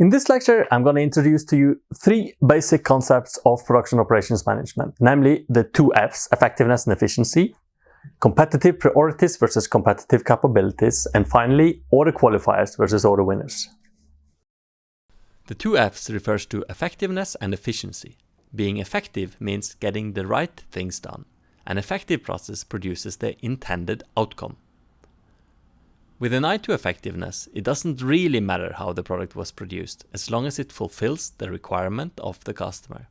In this lecture, I'm going to introduce to you three basic concepts of production operations management, namely the two F's, effectiveness and efficiency, competitive priorities versus competitive capabilities, and finally, order qualifiers versus order winners. The two F's refers to effectiveness and efficiency. Being effective means getting the right things done. An effective process produces the intended outcome. With an eye to effectiveness, it doesn't really matter how the product was produced, as long as it fulfills the requirement of the customer.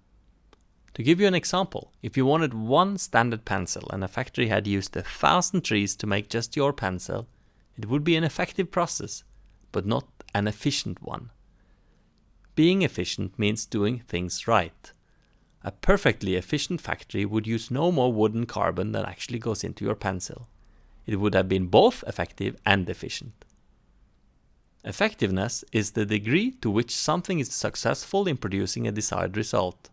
To give you an example, if you wanted one standard pencil and a factory had used 1,000 trees to make just your pencil, it would be an effective process, but not an efficient one. Being efficient means doing things right. A perfectly efficient factory would use no more wood and carbon than actually goes into your pencil. It would have been both effective and efficient. Effectiveness is the degree to which something is successful in producing a desired result.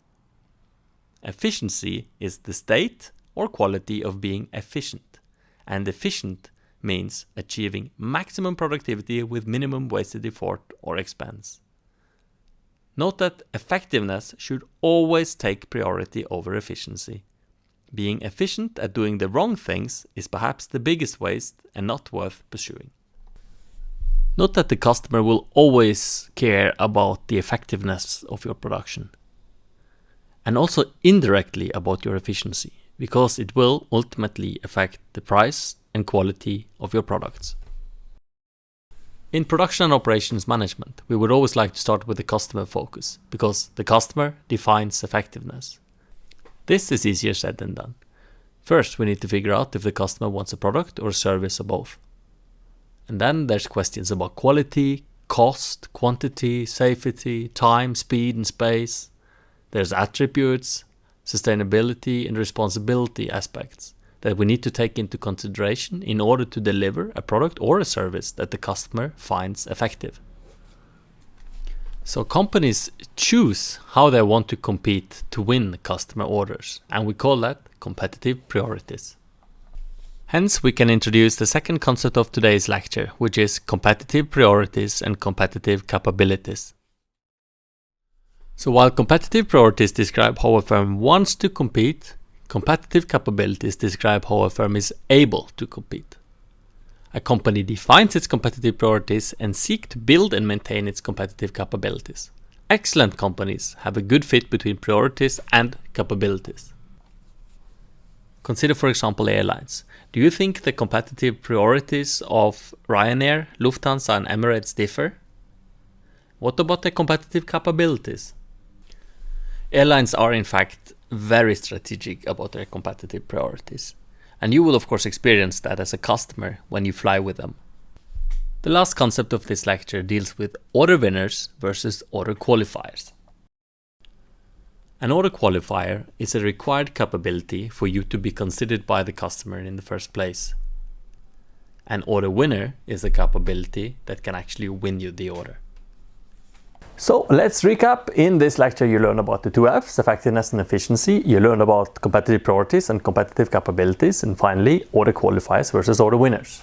Efficiency is the state or quality of being efficient, and efficient means achieving maximum productivity with minimum wasted effort or expense. Note that effectiveness should always take priority over efficiency. Being efficient at doing the wrong things is perhaps the biggest waste and not worth pursuing. Note that the customer will always care about the effectiveness of your production, and also indirectly about your efficiency, because it will ultimately affect the price and quality of your products. In production and operations management, we would always like to start with the customer focus, because the customer defines effectiveness. This is easier said than done. First, we need to figure out if the customer wants a product or a service or both. And then there's questions about quality, cost, quantity, safety, time, speed, and space. There's attributes, sustainability, and responsibility aspects that we need to take into consideration in order to deliver a product or a service that the customer finds effective. So companies choose how they want to compete to win customer orders, and we call that competitive priorities. Hence, we can introduce the second concept of today's lecture, which is competitive priorities and competitive capabilities. So while competitive priorities describe how a firm wants to compete, competitive capabilities describe how a firm is able to compete. A company defines its competitive priorities and seeks to build and maintain its competitive capabilities. Excellent companies have a good fit between priorities and capabilities. Consider, for example, airlines. Do you think the competitive priorities of Ryanair, Lufthansa, and Emirates differ? What about the competitive capabilities? Airlines are in fact very strategic about their competitive priorities. And you will of course experience that as a customer when you fly with them. The last concept of this lecture deals with order winners versus order qualifiers. An order qualifier is a required capability for you to be considered by the customer in the first place. An order winner is a capability that can actually win you the order. So let's recap. In this lecture, you learn about the two F's, effectiveness and efficiency. You learn about competitive priorities and competitive capabilities. And finally, order qualifiers versus order winners.